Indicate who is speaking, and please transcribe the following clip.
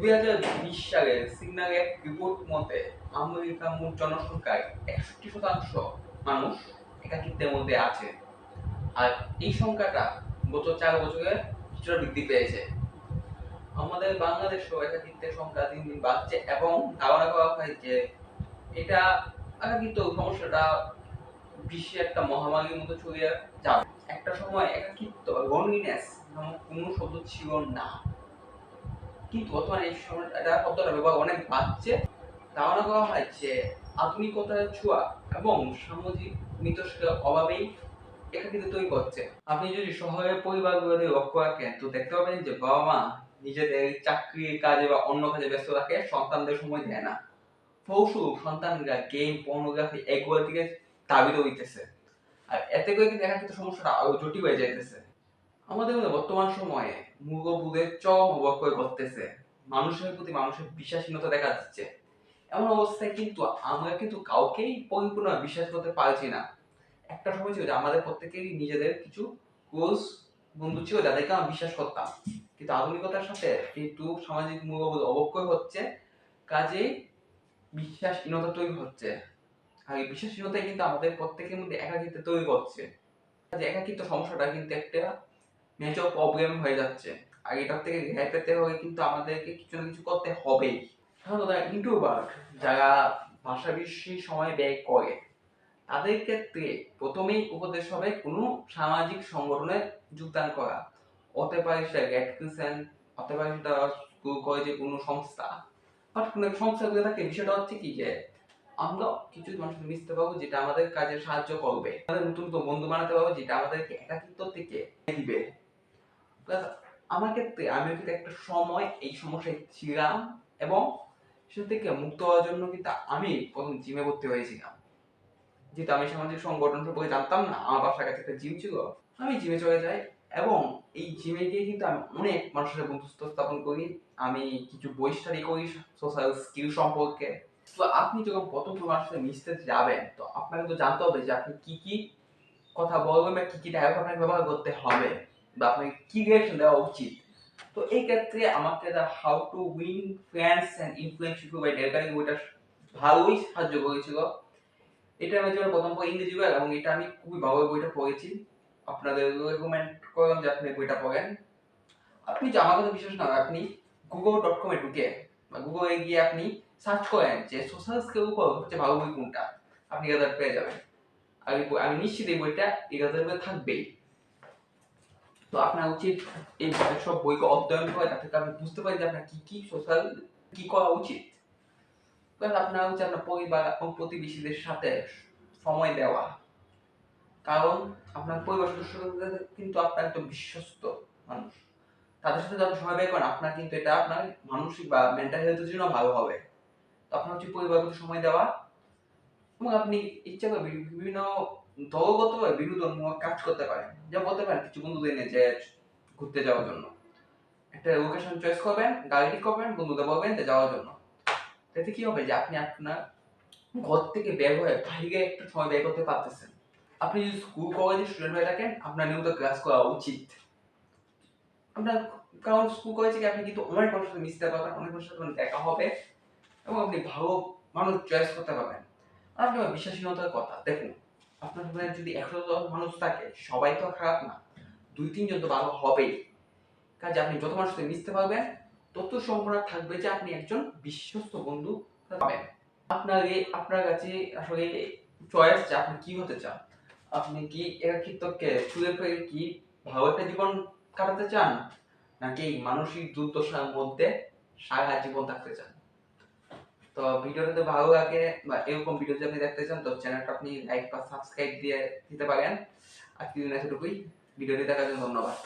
Speaker 1: 2020 সালে সিগন্যাল এক রিপোর্ট মতে আমেরিকার মোট জনসংখ্যার 61% মানুষ একাকিত্বের মধ্যে আছে। আর এই সংখ্যাটা গত 4 বছরে কিছুটা বৃদ্ধি পেয়েছে। আমাদের বাংলাদেশেও একাকিত্বের সংখ্যা দিন দিন বাড়ছে এবং ধারণা করা হয় যে এটা একাকিত্ব সমস্যাটা বিশ্বে একটা মহামারীর মতো ছড়িয়ে যাবে। একটা সময় একাকিত্ব লোনলিনেস নামক কোনো শব্দ ছিল না, কিন্তু বর্তমানে এই সময় এটা শব্দটা ব্যবহার অনেক বাড়ছে। ধারণা করা হয় যে আধুনিকতার ছোঁয়া এবং সামাজিক মিথস্ক্রিয়ার অভাবেই একাকিত্ব তৈরি করছে। আপনি যদি শহরের পরিবারগুলোতে লক্ষ্য রাখেন তো দেখতে পাবেন যে বাবা মা নিজেদের চাকরির কাজে বা অন্য কাজে ব্যস্ত থাকে, সন্তানদের সময় দেয় না। ফলস্বরূপ সন্তানরা গেম, পর্নোগ্রাফি এগুলোর দিকে ধাবিত হইতেছে। আর এতে করে কিন্তু একাকিত্ব সমস্যাটা আরো জটিল হয়ে যাইতেছে। আমাদের বর্তমান সময়ে মূল্যবোধের চরম অবক্ষয় ঘটতেছে। মানুষের প্রতি মানুষের বিশ্বাসহীনতা দেখা যাচ্ছে। এমন অবস্থায় কিন্তু আমরা কিন্তু কাউকেই পরিপূর্ণভাবে বিশ্বাস করতে পারছি না। একটা সময় ছিল যে আমাদের প্রত্যেকেরই নিজেদের কিছু ক্লোজ বন্ধু ছিল যাদেরকে আমরা বিশ্বাস করতাম, কিন্তু আধুনিকতার সাথে কিন্তু সামাজিক মূল্যবোধ অবক্ষয় হচ্ছে, কাজেই বিশ্বাসহীনতা তৈরি হচ্ছে। আর এই বিশ্বাসহীনতাই কিন্তু আমাদের প্রত্যেকের মধ্যে একাকিত্ব তৈরি করছে। একাকিত্ব সমস্যাটা কিন্তু একটা মেজর প্রবলেম হয়ে যাচ্ছে। আর এটার থেকে রেহাই পেতে হলে কিন্তু আমাদেরকে কিছু না কিছু করতে হবেই। সাধারণত ইন্ট্রোভার্ট যারা ভাষাভাষী সময় ব্যয় করে তাদের ক্ষেত্রে প্রথমেই উপদেশ হবে কোনো সামাজিক সংগঠনে যোগদান করা। হতে পারে সেটা রেড ক্রিসেন্ট, হতে পারে সেটা স্কুল কলেজে কোনো সংস্থা, বাট কোনো সংস্থাগুলো থাকে। বিষয়টা হচ্ছে কি যে আমরা কিছু মানুষের মিশতে পারবো যেটা আমাদের কাজে সাহায্য করবে, আমাদের নতুন নতুন বন্ধু বানাতে পারবো যেটা আমাদেরকে একাকিত্ব থেকে দিবে। আমার ক্ষেত্রে আমি কিন্তু একটা সময় এই সমস্যায় ছিলাম এবং সেটা থেকে মুক্ত হওয়ার জন্য কিন্তু আমি প্রথম জিমে ভর্তি হয়েছিলাম। যেহেতু আমি সামাজিক সংগঠন সম্পর্কে জানতাম না, আমার বাসার কাছে একটা জিম ছিল, আমি জিমে চলে যাই এবং এই জিমে গিয়ে কিন্তু আমি অনেক মানুষের সাথে বন্ধুত্ব স্থাপন করি। আমি কিছু বই স্টাডি করি সোশ্যাল স্কিল সম্পর্কে। তো আপনি যখন প্রথম মানুষের সাথে মিশতে যাবেন তো আপনাকে তো জানতে হবে যে আপনি কি কি কথা বলবেন বা কি কি ডায়লগ আপনাকে ব্যবহার করতে হবে বা আপনাকে কি রিঅ্যাকশন দেওয়া উচিত। তো এই ক্ষেত্রে আমাকে the how to win friends and influence people by Dale Carnegie বইটা ভালোই সাহায্য করেছিল। এটা আমি যেমন প্রথম বই ইংরেজি বই এবং এটা আমি খুবই ভালো বইটা পড়েছি। আপনাদের রেকমেন্ড করলাম যে আপনি বইটা পড়েন। আপনি যে আমার কথা বিশ্বাস না হয়, আপনি google.com এ ঢুকে বা গুগলে গিয়ে আপনি সার্চ করেন যে সোশ্যাল স্কিল উপর হচ্ছে ভালো বই কোনটা, আপনি রেজাল্ট পেয়ে যাবেন। আমি নিশ্চিত এই বইটা এই রেজাল্টে থাকবেই। তো আপনার উচিত এই সব বইকে অধ্যয়ন করে যাতে আপনি বুঝতে পারেন যে আপনার কি কি সোশ্যাল কি করা উচিত। প্লাস আপনার হচ্ছে আপনার পরিবার এবং প্রতিবেশীদের সাথে সময় দেওয়া, কারণ আপনার পরিবার সদস্যদের কিন্তু আপনার একদম বিশ্বস্ত মানুষ। তাদের সাথে যখন সময় ব্যয় করেন আপনার কিন্তু এটা আপনার মানসিক বা মেন্টাল হেলথের জন্য ভালো হবে। তো আপনার হচ্ছে পরিবারের প্রতি সময় দেওয়া এবং আপনি ইচ্ছা করে বিভিন্ন দলগতভাবে বিনোদনমূলক কাজ করতে পারেন। যা বলতে পারেন কিছু বন্ধুদের নিয়ে যে ঘুরতে যাওয়ার জন্য একটা লোকেশন চয়েস করবেন, গাড়ি ঠিক করবেন, বন্ধুদের বলবেন যে যাওয়ার জন্য। এতে কি হবে যে আপনি আপনার ঘর থেকে বের হয়ে বাইরে একটু সময় ব্যয় করতে পারতেছেন। আপনি যদি স্কুল কলেজের স্টুডেন্ট হয়ে থাকেন আপনার নিয়মিত ক্লাস করা উচিত। আপনার কারণ স্কুল কলেজে আপনি কিন্তু অনেক মানুষের সাথে মিশতে পারবেন, অনেক মানুষের সাথে দেখা হবে এবং আপনি ভালো মানুষ চয়েস করতে পারবেন। আর আপনার বিশ্বাসীনতার কথা দেখুন, আপনার জীবনে যদি 100 জন মানুষ থাকে সবাই তো খারাপ না, 2-3 জন তো ভালো হবেই। কাজে আপনি যত মানুষের সাথে মিশতে পারবেন তত সম্ভাবনা থাকবে যে আপনি একজন বিশ্বস্ত বন্ধু পাবেন। আপনার কাছে আসলে চয়েস যে আপনি কি হতে চান। আপনি কি একাকিত্বকে ছুঁয়ে ফেলে কি ভালো একটা জীবন কাটাতে চান, নাকি মানসিক দুর্দশার মধ্যে সারা জীবন থাকতে চান। তো ভিডিওটা যদি ভালো লাগে বা এরকম ভিডিও যদি আপনি দেখতে চান তো চ্যানেলটা আপনি লাইক বা সাবস্ক্রাইব দিয়ে দিতে পারেন। আজকের জন্য এতটুকুই। ভিডিওটি দেখার জন্য ধন্যবাদ।